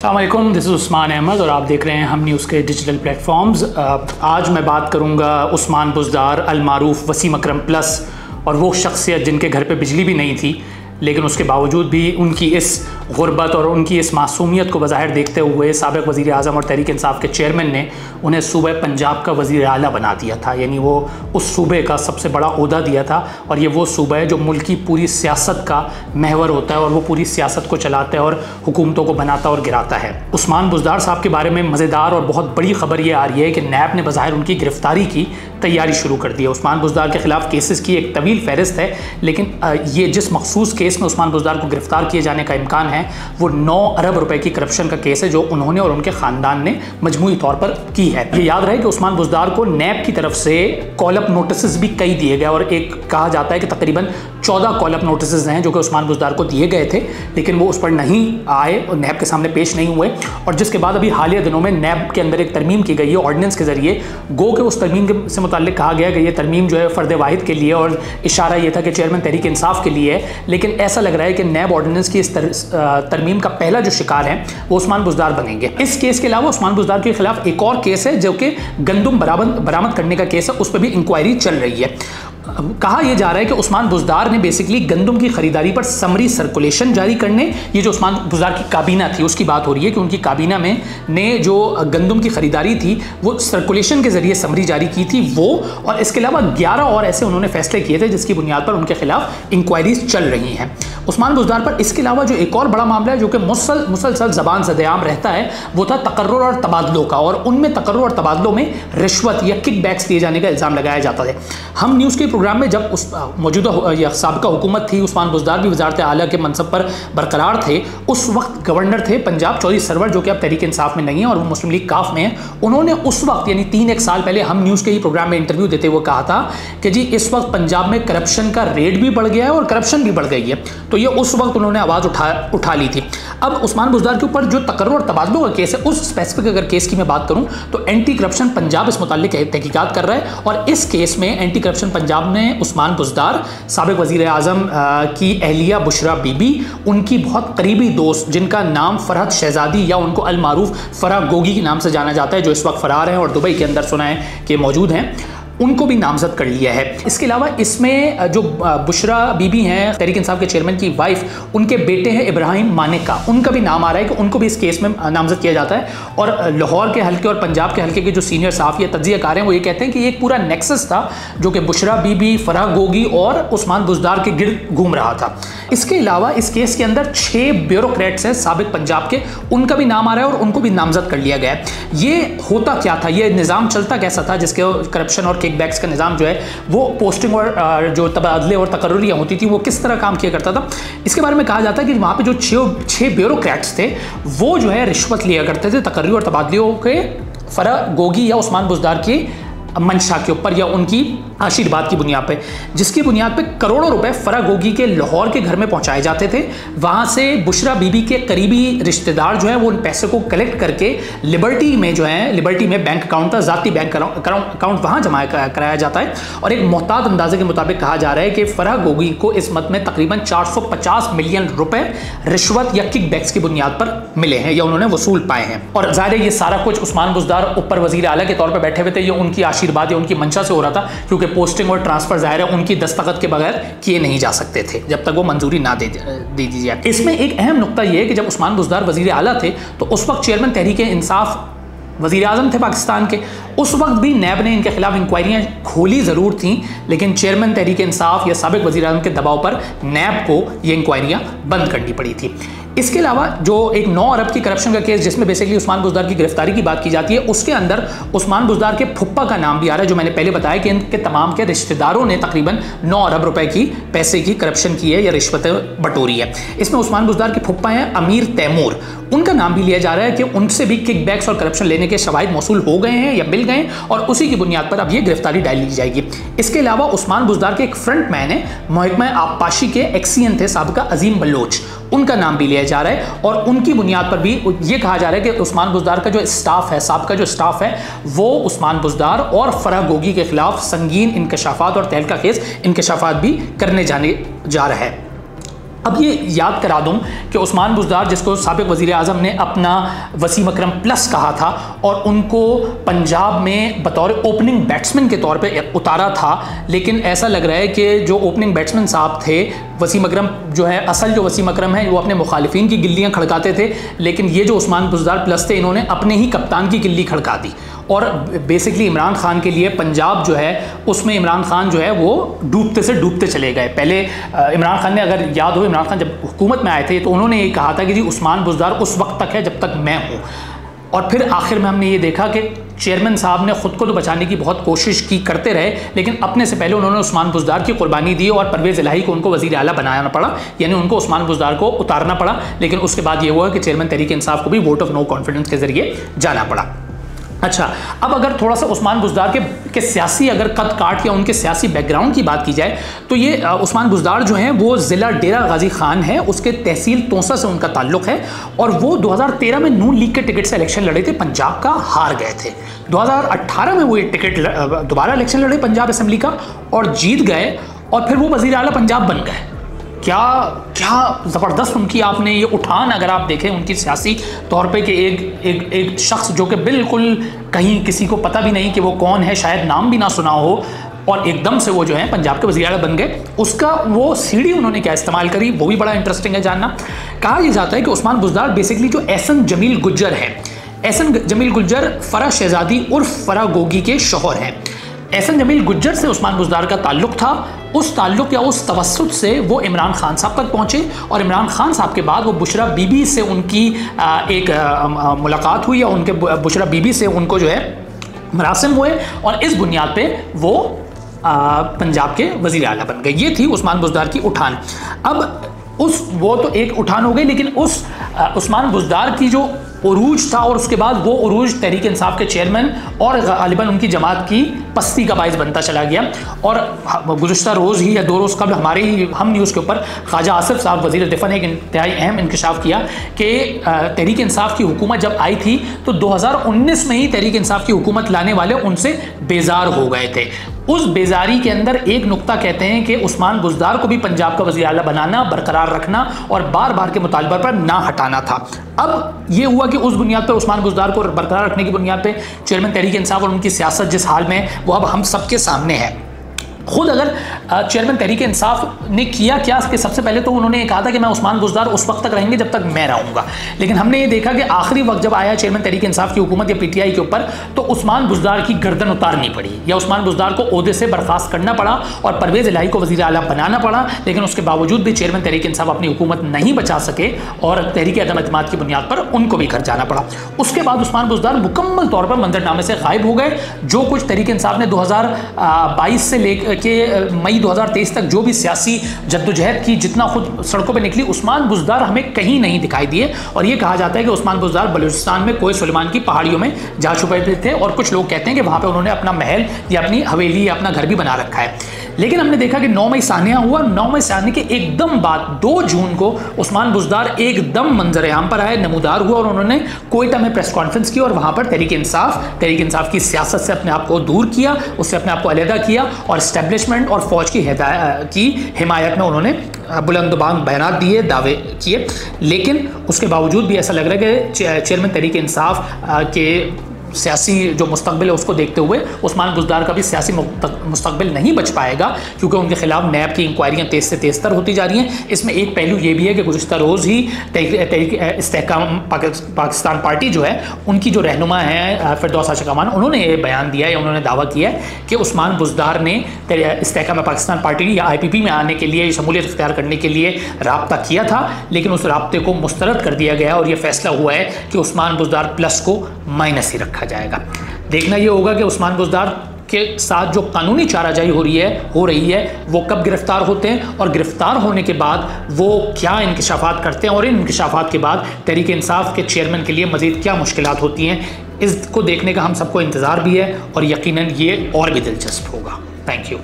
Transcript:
अस्सलामुअलैकुम, this is Usman Ahmad और आप देख रहे हैं हम न्यूज़ के डिजिटल प्लेटफॉर्म्स। आज मैं बात करूंगा उस्मान बुज़दार अल-मारूफ वसीम अकरम प्लस और वो शख्सियत जिनके घर पे बिजली भी नहीं थी, लेकिन उसके बावजूद भी उनकी इस गुर्बत और उनकी इस मासूमियत को बज़ाहिर देखते हुए साबिक़ वज़ीर आज़म और तहरीक इंसाफ के चेयरमैन ने उन्हें सूबे पंजाब का वज़ीर आला बना दिया था। यानी वो उस सूबे का सबसे बड़ा ओहदा दिया था और ये वो सूबा है जो मुल्क की पूरी सियासत का महवर होता है और वो पूरी सियासत को चलाता है और हुकूमतों को बनाता और गिराता है। उस्मान बुज़दार साहब के बारे में मज़ेदार और बहुत बड़ी खबर ये आ रही है कि नैब ने बज़ाहिर उनकी गिरफ्तारी की तैयारी शुरू कर दी है। उस्मान बुज़दार के ख़िलाफ़ केसेस की एक तवील फहरिस्त है, लेकिन ये जिस मखसूस केस में उस्मान बुज़दार को गिरफ्तार किए जाने का इम्कान है वो 9 अरब रुपए की करप्शन का केस है जो उन्होंने और उनके ख़ानदान ने मजमूई तौर पर की है। ये याद रहे कि उस्मान बुज़दार को नैब की तरफ से कॉल अप नोटिस भी कई दिए गए और एक कहा जाता है कि तकरीबन 14 कॉल अप नोटिस हैं जो कि उस्मान बुज़दार को दिए गए थे, लेकिन वो उस पर नहीं आए और नैब के सामने पेश नहीं हुए। और जिसके बाद अभी हालिया दिनों में नैब के अंदर एक तरमीम की गई है ऑर्डिनेंस के ज़रिए। गो के उस तरमीम से मुताल्लिक कहा गया कि ये तरमीम जो है फ़र्द वाहिद के लिए और इशारा ये था कि चेयरमैन तहरीक इंसाफ के लिए है, लेकिन ऐसा लग रहा है कि नैब ऑर्डिनेंस की इस तरमीम का पहला जो शिकार है वो उस्मान बुज़दार बनेंगे। इस केस के अलावा उस्मान बुज़दार के खिलाफ एक और केस है जो कि गंदुम बरामद करने का केस है, उस पर भी इंक्वायरी चल रही है। कहा यह जा रहा है कि उस्मान बुज़दार ने बेसिकली गंदुम की खरीदारी पर समरी सर्कुलेशन जारी करने, ये जो उस्मान बुज़दार की काबीना थी उसकी बात हो रही है कि उनकी काबीना में ने जो गंदुम की खरीदारी थी वो सर्कुलेशन के जरिए समरी जारी की थी वो, और इसके अलावा 11 और ऐसे उन्होंने फैसले किए थे जिसकी बुनियाद पर उनके खिलाफ इंक्वायरीज चल रही हैं उस्मान बुज़दार पर। इसके अलावा जो एक और बड़ा मामला है जो कि मुसलसल ज़बान ज़द-ए-आम रहता है वो था तकर्रुर और तबादलों का, और उनमें तकर्रुर और तबादलों में रिश्वत या किकबैक्स दिए जाने का इल्ज़ाम लगाया जाता है। हम न्यूज़ के प्रोग्राम में जब उस मौजूदा या साबिका हुकूमत थी, उस्मान बुज़दार भी वज़ारत आला के मनसब पर बरकरार थे, उस वक्त गवर्नर थे पंजाब चौधरी सरवर जो कि अब तहरीक इंसाफ में नहीं है और वो मुस्लिम लीग काफ में है। उन्होंने उस वक्त यानी 3-1 साल पहले हम न्यूज़ के ही प्रोग्राम में इंटरव्यू देते हुए कहा था कि जी इस वक्त पंजाब में करप्शन का रेट भी बढ़ गया है और करप्शन भी बढ़ गई है, तो ये उस वक्त उन्होंने आवाज़ उठा ली थी। अब उस्मान बुज़दार के ऊपर जो तकर्रुर और तबादलों का केस है उस स्पेसिफिक अगर केस की मैं बात करूं तो एंटी करप्शन पंजाब इस मुताल्लिक तहकीकात कर रहा है, और इस केस में एंटी करप्शन पंजाब ने उस्मान बुज़दार, साबिक़ वज़ीर आज़म की अहलिया बुशरा बीबी, उनकी बहुत करीबी दोस्त जिनका नाम फ़रहत शहज़ादी या उनको अल-मारूफ फ़राह गोगी के नाम से जाना जाता है, जो इस वक्त फ़रार हैं और दुबई के अंदर सुना है कि मौजूद हैं, उनको भी नामजद कर लिया है। इसके अलावा इसमें जो बुशरा बीबी हैं तहरीक इंसाफ के चेयरमैन की वाइफ, उनके बेटे हैं इब्राहिम मानेका, उनका भी नाम आ रहा है कि उनको भी इस केस में नामजद किया जाता है। और लाहौर के हल्के और पंजाब के हल्के के जो सीनियर सहाफ़ी या तज्ज़ियाकार हैं वो ये कहते हैं कि ये एक पूरा नेक्सस था जो कि बुशरा बीबी, फ़राह गोगी और उस्मान बुज़दार के गिर्द घूम रहा था। इसके अलावा इस केस के अंदर 6 ब्यूरोक्रेट्स हैं साबिक़ पंजाब के, उनका भी नाम आ रहा है और उनको भी नामजद कर लिया गया है। ये होता क्या था, ये निज़ाम चलता कैसा था जिसके करप्शन और किकबैक्स का निज़ाम जो है वो पोस्टिंग और जो तबादले और तकर्रुरियाँ होती थी वो किस तरह काम किया करता था, इसके बारे में कहा जाता है कि वहाँ पे जो 6 ब्यूरोक्रेट्स थे वो जो है रिश्वत लिया करते थे तकर्रुर और तबादलों के फ़राह गोगी या उस्मान बुज़दार की मंशा के ऊपर या उनकी आशीर्वाद की बुनियाद पे, जिसकी बुनियाद पे करोड़ों रुपए फ़राह गोगी के लाहौर के घर में पहुंचाए जाते थे। वहां से बुशरा बीबी के करीबी रिश्तेदार जो हैं वो उन पैसे को कलेक्ट करके लिबर्टी में जो है, लिबर्टी में बैंक अकाउंट था, ज़ाती बैंक अकाउंट वहां जमा कराया जाता है। और एक मोहतात अंदाजे के मुताबिक कहा जा रहा है कि फ़राह गोगी को इस मद में तकरीबन 450 मिलियन रुपए रिश्वत या किकबैक्स की बुनियाद पर मिले हैं या उन्होंने वसूल पाए हैं। और ज़ाहिर है ये सारा कुछ उस्मान बुज़दार ऊपर वज़ीर आला के तौर पर बैठे हुए थे, ये उनकी आशीर्वाद या उनकी मंशा से हो रहा था, क्योंकि पोस्टिंग और ट्रांसफर ज़ाहिर है उनकी दस्तखत के बगैर किए नहीं जा सकते थे जब तक वो मंजूरी ना दे दी जाए। इसमें एक अहम नुक्ता यह है कि जब उस्मान बुज़दार वज़ीर आला थे तो उस वक्त चेयरमैन तहरीक इंसाफ वज़ीर आज़म थे पाकिस्तान के, उस वक्त भी नैब ने इनके खिलाफ इंक्वायरियाँ खोली ज़रूर थी, लेकिन चेयरमैन तहरीक इंसाफ या साबिक़ वज़ीर आज़म के दबाव पर नैब को ये इंक्वायरियाँ बंद करनी पड़ी थी। इसके अलावा जो एक 9 अरब की करप्शन का केस जिसमें बेसिकली उस्मान बुज़दार की गिरफ्तारी की बात की जाती है, उसके अंदर उस्मान बुज़दार के फुप्पा का नाम भी आ रहा है, जो मैंने पहले बताया कि इनके तमाम के रिश्तेदारों ने तकरीबन 9 अरब रुपए की पैसे की करप्शन की है या रिश्वतें बटोरी है। इसमें उस्मान बुज़दार के फुप्पा हैं अमीर तैमूर, उनका नाम भी लिया जा रहा है कि उनसे भी किकबैक्स और करप्शन लेने के शवाहिद मौसूल हो गए हैं या मिल गए और उसी की बुनियाद पर अब ये गिरफ्तारी डाल ली जाएगी। इसके अलावा उस्मान बुज़दार के एक फ्रंट मैन है, महकमा आबपाशी के एक्सीएन थे साबिका अजीम बलोच, उनका नाम भी लिया जा रहा है और उनकी बुनियाद पर भी ये कहा जा रहा है कि उस्मान बुज़दार का जो स्टाफ है, साबिका जो स्टाफ है, वो उस्मान बुज़दार और फ़राह गोगी के खिलाफ संगीन इंकशाफात और तहलका खेज़ इंकशाफात भी करने जाने जा रहा है। अब ये याद करा दूं कि उस्मान बुज़दार, जिसको साबिक़ वज़ीर आज़म ने अपना वसीम अकरम प्लस कहा था और उनको पंजाब में बतौर ओपनिंग बैट्समैन के तौर पे उतारा था, लेकिन ऐसा लग रहा है कि जो ओपनिंग बैट्समैन साहब थे वसीम अकरम जो है, असल जो वसीम अकरम है वो अपने मुखालिफिन की गिल्लियाँ खड़काते थे, लेकिन ये जो उस्मान बुज़दार प्लस थे इन्होंने अपने ही कप्तान की गिल्ली खड़का दी। और बेसिकली इमरान खान के लिए पंजाब जो है उसमें इमरान खान जो है वो डूबते से डूबते चले गए। पहले इमरान खान ने, अगर याद हो, इमरान खान जब हुकूमत में आए थे तो उन्होंने ये कहा था कि जी उस्मान बुज़दार उस वक्त तक है जब तक मैं हूँ, और फिर आखिर में हमने ये देखा कि चेयरमैन साहब ने ख़ुद को तो बचाने की बहुत कोशिश की, करते रहे, लेकिन अपने से पहले उन्होंने उस्मान बुज़दार की कुर्बानी दी और परवेज़ इलाही को उनको वज़ीर आला बनाना पड़ा, यानी उनको उस्मान बुज़दार को उतारना पड़ा। लेकिन उसके बाद ये हुआ कि चेयरमैन तहरीक इंसाफ को भी वोट ऑफ नो कॉन्फिडेंस के ज़रिए जाना पड़ा। अच्छा, अब अगर थोड़ा सा उस्मान बुज़दार के सियासी अगर कद काट या उनके सियासी बैकग्राउंड की बात की जाए तो ये उस्मान बुज़दार जो हैं वो ज़िला डेरा गाजी खान है, उसके तहसील तोसा से उनका ताल्लुक़ है, और वो 2013 में नून लीग के टिकट से इलेक्शन लड़े थे, पंजाब का हार गए थे। 2018 में वो ये टिकट दोबारा इलेक्शन लड़े पंजाब असम्बली का और जीत गए, और फिर वो वज़ीर आला पंजाब बन गए। क्या क्या ज़बरदस्त उनकी आपने ये उठान अगर आप देखें उनकी सियासी तौर पे कि एक शख्स जो कि बिल्कुल कहीं किसी को पता भी नहीं कि वो कौन है, शायद नाम भी ना सुना हो, और एकदम से वो जो है पंजाब के वज़ीर आला बन गए। उसका वो सीढ़ी उन्होंने क्या इस्तेमाल करी वो भी बड़ा इंटरेस्टिंग है जानना। कहा यह जाता है कि उस्मान बुज़दार बेसिकली जो एहसन जमील गुज्जर है, एहसन जमील गुज्जर फ़रा शहज़ादी उर्फ फ़रा गोगी के शौहर हैं। एहसन जमील गुज्जर से उस्मान बुज़दार का ताल्लुक़ था। उस ताल्लुक़ या उस तवस्सुत से वो इमरान खान साहब तक पहुँचे, और इमरान खान साहब के बाद वो बुशरा बीबी से उनकी एक मुलाकात हुई, या उनके बुशरा बीबी से उनको जो है मरासिम हुए, और इस बुनियाद पे वो पंजाब के वज़ीर आला बन गए। ये थी उस्मान बुज़दार की उठान। अब वो तो एक उठान हो गई, लेकिन उस उस्मान बुज़दार की जो उरूज था, और उसके बाद वो उरूज तहरीक इंसाफ के चेयरमैन और गालिबन उनकी जमात की पस्ती का बाइस बनता चला गया। और गुज़श्ता रोज़ ही या 2 रोज़ कबल हमारे ही हम न्यूज़ के ऊपर ख्वाजा आसिफ साहब वज़ीर दिफ़ा ने एक इंतहाई अहम इंकशाफ किया कि तहरीक इंसाफ की हुकूमत जब आई थी तो 2019 में ही तहरीक इंसाफ की हुकूमत लाने वाले उनसे बेजार हो गए थे। उस बेजारी के अंदर एक नुक्ता कहते हैं कि उस्मान बुज़दार को भी पंजाब का वज़ीर आला बनाना, बरकरार रखना और बार बार के मुतालबा पर ना हटाना था। अब ये हुआ कि उस बुनियाद पर उस्मान बुज़दार को बरकरार रखने की बुनियाद पर चेयरमैन तहरीक इंसाफ और उनकी सियासत जिस हाल में वो अब हम सबके सामने है। खुद अगर चेयरमैन तहरीक इंसाफ ने किया क्या कि सबसे पहले तो उन्होंने कहा था कि मैं उस्मान बुज़दार उस वक्त तक रहेंगे जब तक मैं रहूँगा, लेकिन हमने ये देखा कि आखिरी वक्त जब आया चेयरमैन तहरीक इंसाफ की हुकूमत या PTI के ऊपर तो उस्मान बुज़दार की गर्दन उतारनी पड़ी, या उस्मान बुज़दार को ओहदे से बर्खास्त करना पड़ा और परवेज़ इलाही को वज़ीर आला बनाना पड़ा। लेकिन उसके बावजूद भी चेयरमैन तहरीक इंसाफ अपनी हुकूमत नहीं बचा सके और तहरीक अदम एतमाद की बुनियाद पर उनको भी घर जाना पड़ा। उसके बाद उस्मान बुज़दार मुकम्मल तौर पर मंजरनामे से गायब हो गए। जो कुछ तहरीक इंसाफ ने 2022 से लेकर मई 2023 तक जो भी सियासी जद्दोजहद की, जितना खुद सड़कों पर निकली, उस्मान बुज़दार हमें कहीं नहीं दिखाई दिए। और ये कहा जाता है कि उस्मान बुज़दार बलूचिस्तान में कोई सुलेमान की पहाड़ियों में जा छुपे थे, और कुछ लोग कहते हैं कि वहाँ पे उन्होंने अपना महल या अपनी हवेली या अपना घर भी बना रखा है। लेकिन हमने देखा कि 9 मई सानिया हुआ। 9 मई सानिया के एकदम बाद 2 जून को उस्मान बुज़दार एकदम मंजर आम पर आए, नमूदार हुआ, और उन्होंने कोयटा में प्रेस कॉन्फ्रेंस की और वहाँ पर तहरीक इंसाफ की सियासत से अपने आप को दूर किया, उससे अपने आप को अलहदा किया, और इस्टेब्लिशमेंट और फौज की हिमायत में उन्होंने बुलंदबांग बयानात दिए, दावे किए। लेकिन उसके बावजूद भी ऐसा लग रहा है कि चेयरमैन तहरीक इंसाफ के सियासी जो मुस्तकबिल है उसको देखते हुए उस्मान बुज़दार का भी सियासी मुस्तकबिल नहीं बच पाएगा, क्योंकि उनके खिलाफ नैब की इंक्वायरियाँ तेज़ से तेज़ तर होती जा रही हैं। इसमें एक पहलू ये भी है कि गुज़श्ता रोज़ ही तहरीक इस्तेहकाम पाकिस्तान पार्टी जो है उनकी जो रहनुमा है फिरदौस आशिक अमान, उन्होंने ये बयान दिया है, उन्होंने दावा किया है कि उस्मान बुज़दार ने इस्तेहकाम पाकिस्तान पार्टी या IPP में आने के लिए, शमूलियत इख्तियार करने के लिए रब्ता किया था, लेकिन उस रब्ते को मुस्तरद कर दिया गया और ये फैसला हुआ है कि उस्मान बुज़दार प्लस को माइनस ही रखा जाएगा। देखना ये होगा कि उस्मान बुज़दार के साथ जो कानूनी चाराजाई हो रही है वो कब गिरफ्तार होते हैं, और गिरफ्तार होने के बाद वो क्या इंकशाफात करते हैं, और इन इंकशाफात के बाद तहरीक इंसाफ के चेयरमैन के लिए मज़ीद क्या मुश्किलात होती हैं। इसको देखने का हम सबको इंतज़ार भी है, और यकीनन ये और भी दिलचस्प होगा। Thank you.